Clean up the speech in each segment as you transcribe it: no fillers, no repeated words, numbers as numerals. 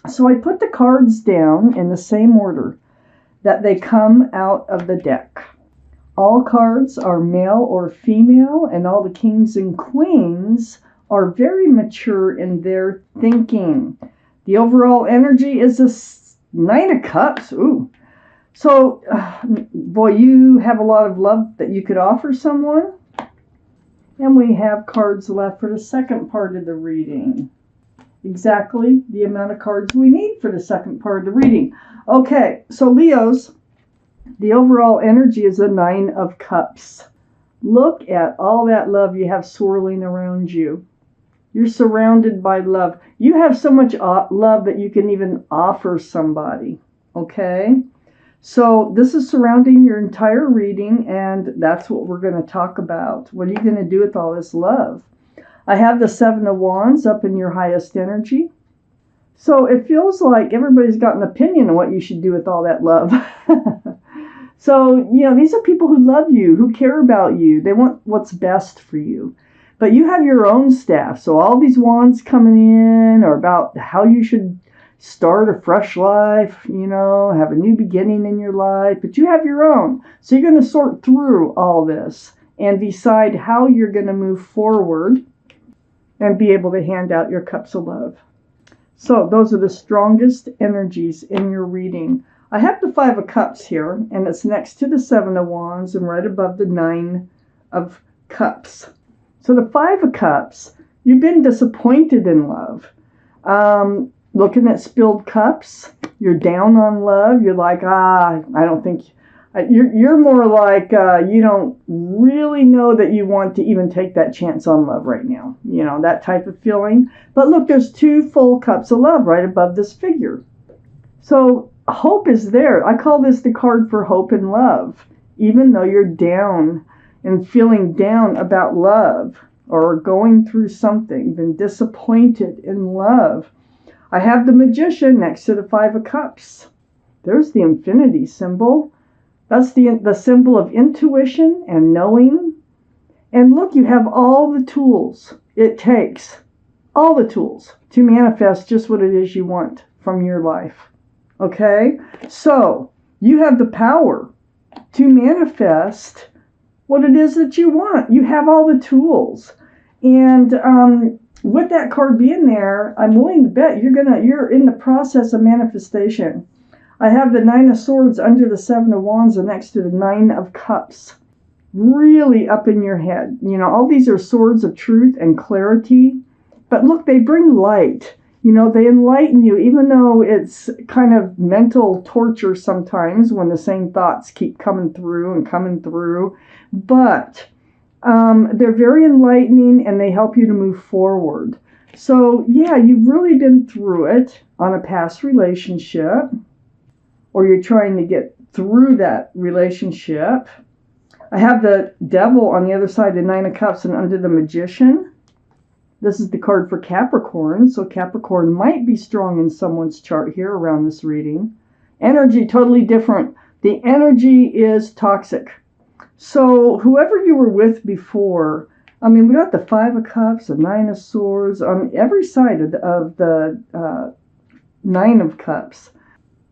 So I put the cards down in the same order that they come out of the deck. All cards are male or female, and all the kings and queens are very mature in their thinking. The overall energy is a Nine of Cups. Ooh. So, boy, you have a lot of love that you could offer someone. And we have cards left for the second part of the reading. Exactly the amount of cards we need for the second part of the reading. Okay, so Leos, the overall energy is a Nine of Cups. Look at all that love you have swirling around you. You're surrounded by love. You have so much love that you can even offer somebody. Okay? So this is surrounding your entire reading, and that's what we're going to talk about. What are you going to do with all this love? I have the Seven of Wands up in your highest energy. So it feels like everybody's got an opinion on what you should do with all that love. So, these are people who love you, who care about you. They want what's best for you. But you have your own staff. So all these wands coming in are about how you should start a fresh life, have a new beginning in your life. But you have your own. So you're going to sort through all this and decide how you're going to move forward and be able to hand out your cups of love. So those are the strongest energies in your reading. I have the Five of Cups here, and it's next to the Seven of Wands and right above the Nine of Cups. So the Five of Cups, you've been disappointed in love. Looking at spilled cups, you're down on love. You're like, I don't think... You're more like you don't really know that you want to even take that chance on love right now. That type of feeling. But look, there's two full cups of love right above this figure. So hope is there. I call this the card for hope and love. Even though you're down and feeling down about love or going through something, been disappointed in love. I have the Magician next to the Five of Cups. There's the infinity symbol. That's the symbol of intuition and knowing. And look, you have all the tools it takes, all the tools to manifest just what it is you want from your life. Okay? So, you have the power to manifest what it is that you want. You have all the tools. And with that card being there, I'm willing to bet you're in the process of manifestation. I have the Nine of Swords under the Seven of Wands and next to the Nine of Cups. Really up in your head. All these are swords of truth and clarity. But look, they bring light. They enlighten you, even though it's kind of mental torture sometimes when the same thoughts keep coming through and coming through. But they're very enlightening and they help you to move forward. So, yeah, you've really been through it on a past relationship. Or you're trying to get through that relationship. I have the Devil on the other side, the Nine of Cups, and under the Magician. This is the card for Capricorn, so Capricorn might be strong in someone's chart here around this reading. Energy, totally different. The energy is toxic. So whoever you were with before, we got the Five of Cups, the Nine of Swords, on every side of the Nine of Cups.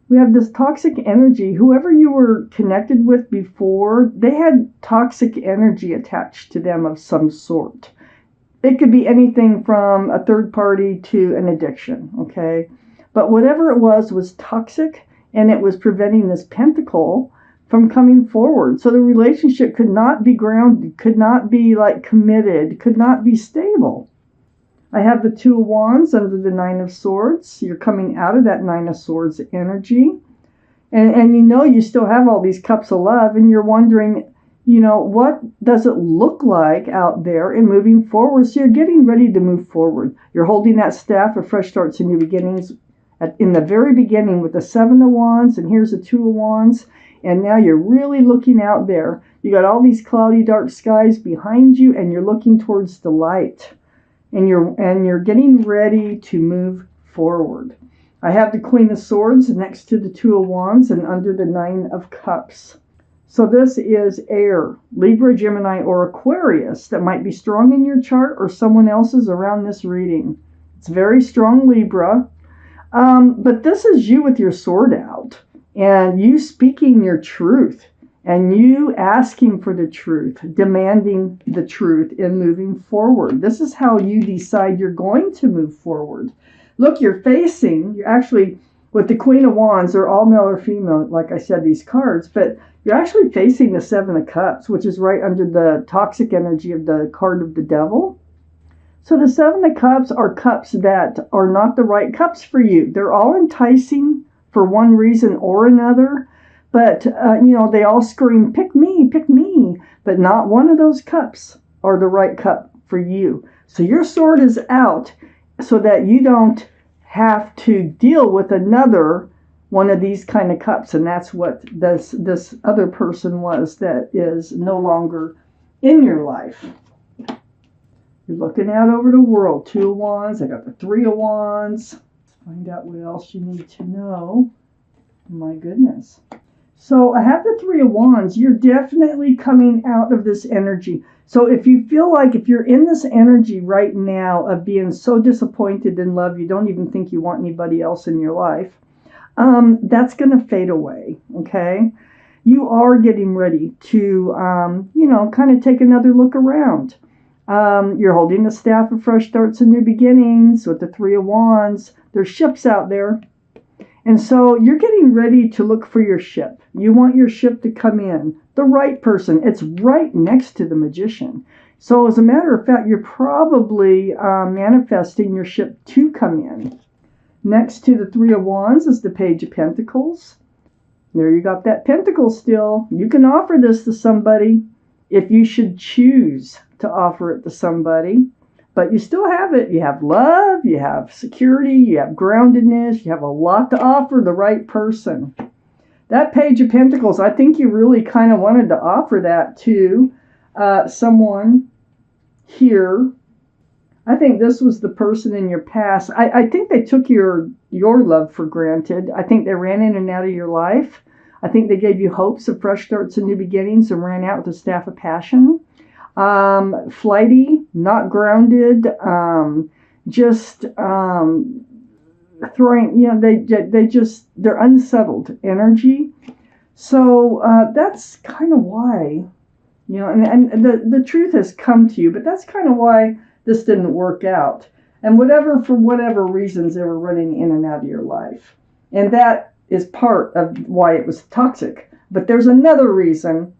We have this toxic energy. Whoever you were connected with before, they had toxic energy attached to them of some sort. It could be anything from a third party to an addiction, okay? But whatever it was toxic, and it was preventing this pentacle from coming forward. So the relationship could not be grounded, could not be committed, could not be stable. I have the Two of Wands under the Nine of Swords. You're coming out of that Nine of Swords energy. And you still have all these cups of love, and you're wondering, what does it look like out there in moving forward? So you're getting ready to move forward. You're holding that staff of fresh starts and new beginnings in the very beginning with the Seven of Wands, and here's the Two of Wands. And now you're really looking out there. You got all these cloudy, dark skies behind you, and you're looking towards the light. And you're getting ready to move forward. I have the Queen of Swords next to the Two of Wands and under the Nine of Cups. So this is air, Libra, Gemini, or Aquarius that might be strong in your chart or someone else's around this reading. It's very strong Libra. But this is you with your sword out and you speaking your truth and you asking for the truth, demanding the truth and moving forward. This is how you decide you're going to move forward. Look, you're actually, with the Queen of Wands, they're all male or female, like I said, these cards, but you're actually facing the Seven of Cups, which is right under the toxic energy of the card of the devil. So the Seven of Cups are cups that are not the right cups for you. They're all enticing for one reason or another, but they all scream, pick me, but not one of those cups are the right cup for you. So your sword is out so that you don't have to deal with another one of these kind of cups, and that's what this other person was that is no longer in your life. You're looking out over the world. Two of Wands. I got the Three of Wands. Let's find out what else you need to know. My goodness. So I have the Three of Wands. You're definitely coming out of this energy. So if you feel like if you're in this energy right now of being so disappointed in love, you don't even think you want anybody else in your life, that's going to fade away, okay? You are getting ready to, kind of take another look around. You're holding the staff of fresh starts and new beginnings with the Three of Wands. There's ships out there. And so you're getting ready to look for your ship. You want your ship to come in. The right person. It's right next to the Magician. So as a matter of fact, you're probably manifesting your ship to come in. Next to the Three of Wands is the Page of Pentacles. There you got that pentacle still. You can offer this to somebody if you should choose to offer it to somebody. But you still have it. You have love, you have security, you have groundedness, you have a lot to offer the right person. That Page of Pentacles, I think you really kind of wanted to offer that to someone here. I think this was the person in your past. I think they took your love for granted. I think they ran in and out of your life. I think they gave you hopes of fresh starts and new beginnings and ran out with the Staff of Passion. Flighty, not grounded, throwing, they're unsettled energy. So that's kind of why, and the truth has come to you, but that's kind of why this didn't work out. And for whatever reasons, they were running in and out of your life. And that is part of why it was toxic. But there's another reason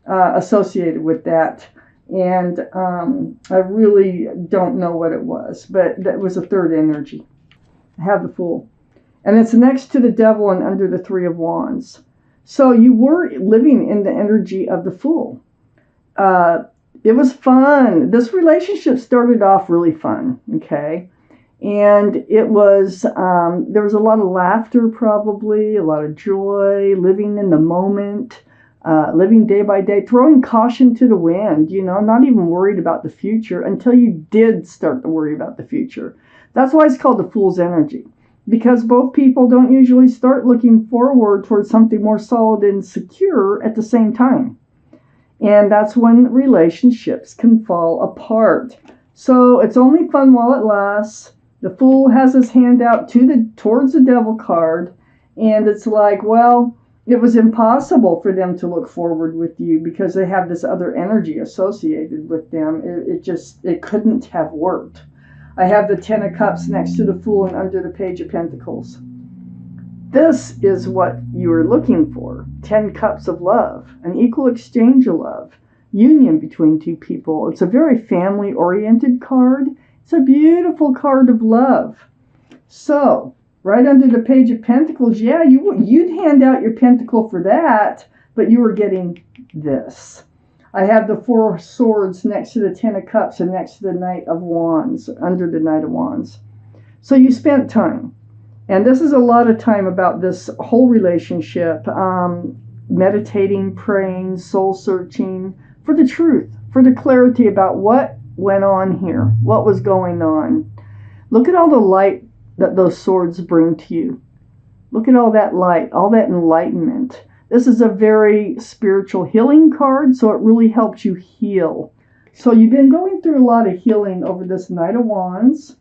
associated with that. And I really don't know what it was, but that was a third energy. I have the Fool. And it's next to the Devil and under the Three of Wands. So you were living in the energy of the Fool. It was fun. This relationship started off really fun, okay? And it was, there was a lot of laughter probably, a lot of joy, living in the moment, living day by day, throwing caution to the wind, not even worried about the future until you did start to worry about the future. That's why it's called the Fool's energy, because both people don't usually start looking forward towards something more solid and secure at the same time. And that's when relationships can fall apart. So it's only fun while it lasts. The Fool has his hand out towards the Devil card, and it's like, well, it was impossible for them to look forward with you because they have this other energy associated with them. It couldn't have worked. I have the Ten of Cups next to the Fool and under the Page of Pentacles. This is what you are looking for. 10 cups of love, an equal exchange of love, union between two people. It's a very family-oriented card. It's a beautiful card of love. So, right under the Page of Pentacles, yeah, you'd hand out your pentacle for that, but you were getting this. I have the Four of Swords next to the Ten of Cups and next to the Knight of Wands, under the Knight of Wands. So you spent time. And this is a lot of time about this whole relationship, meditating, praying, soul searching for the truth, for the clarity about what went on here, what was going on. Look at all the light that those swords bring to you. Look at all that light, all that enlightenment. This is a very spiritual healing card, so it really helps you heal. So you've been going through a lot of healing over this Knight of Wands.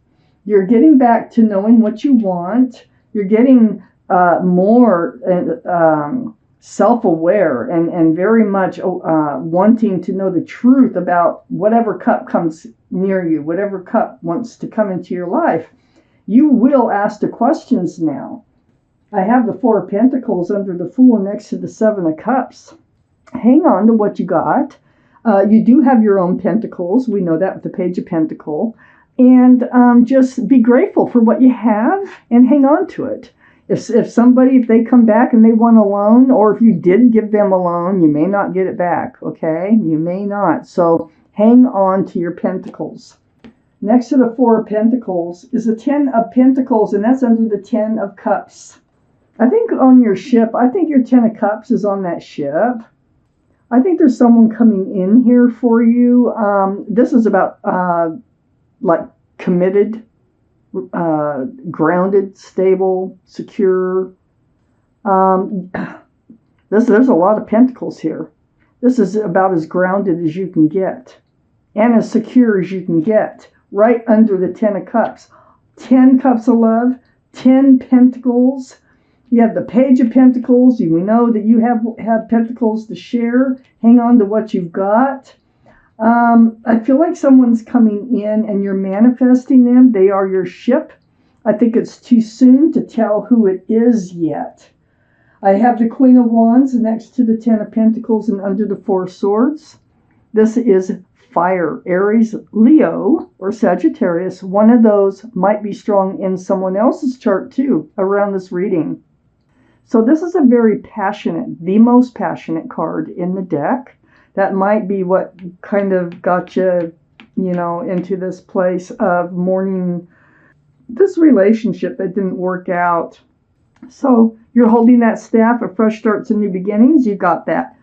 You're getting back to knowing what you want. You're getting more self-aware and very much wanting to know the truth about whatever cup comes near you, whatever cup wants to come into your life. You will ask the questions now. I have the Four of Pentacles under the Fool next to the Seven of Cups. Hang on to what you got. You do have your own pentacles. We know that with the Page of Pentacles. And just be grateful for what you have and hang on to it. If they come back and they want a loan, or if you did give them a loan, you may not get it back, okay? You may not. So hang on to your pentacles. Next to the Four of Pentacles is the Ten of Pentacles, and that's under the Ten of Cups. I think on your ship, I think your Ten of Cups is on that ship. I think there's someone coming in here for you. This is about like committed, grounded, stable, secure. There's a lot of pentacles here. This is about as grounded as you can get and as secure as you can get, right under the Ten of Cups. 10 cups of love, 10 pentacles. You have the Page of Pentacles. We know that you have pentacles to share. Hang on to what you've got. I feel like someone's coming in and you're manifesting them. They are your ship. I think it's too soon to tell who it is yet. I have the Queen of Wands next to the Ten of Pentacles and under the Four of Swords. This is fire. Aries, Leo, or Sagittarius. One of those might be strong in someone else's chart too around this reading. So this is a very passionate, the most passionate card in the deck. That might be what kind of got you, into this place of mourning this relationship that didn't work out. So you're holding that staff of fresh starts and new beginnings. You've got that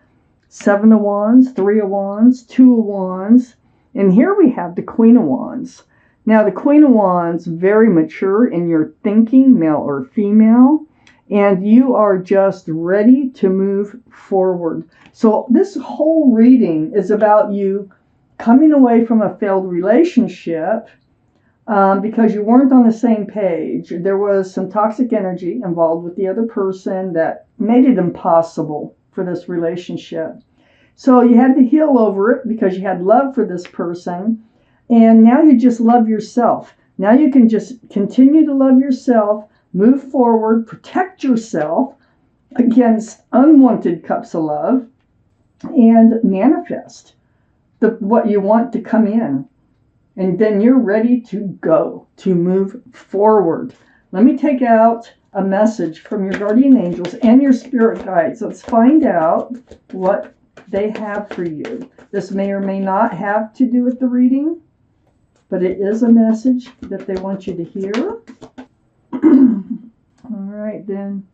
Seven of Wands, Three of Wands, Two of Wands. And here we have the Queen of Wands. Now the Queen of Wands, very mature in your thinking, male or female. And you are just ready to move forward. So this whole reading is about you coming away from a failed relationship because you weren't on the same page. There was some toxic energy involved with the other person that made it impossible for this relationship. So you had to heal over it because you had love for this person. And now you just love yourself. Now you can just continue to love yourself. Move forward, protect yourself against unwanted cups of love, and manifest what you want to come in. And then you're ready to go, to move forward. Let me take out a message from your guardian angels and your spirit guides. Let's find out what they have for you. This may or may not have to do with the reading, but it is a message that they want you to hear. All right, then,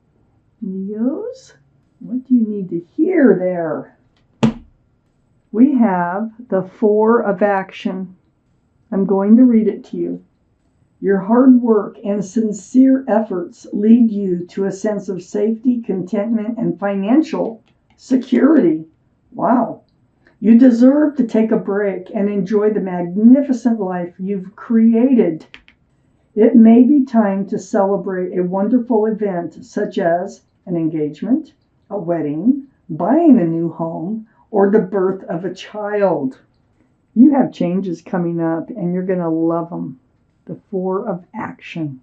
Leos, what do you need to hear there? We have the Four of Action. I'm going to read it to you. Your hard work and sincere efforts lead you to a sense of safety, contentment, and financial security. Wow. You deserve to take a break and enjoy the magnificent life you've created. It may be time to celebrate a wonderful event such as an engagement, a wedding, buying a new home, or the birth of a child. You have changes coming up and you're going to love them. The Four of Action.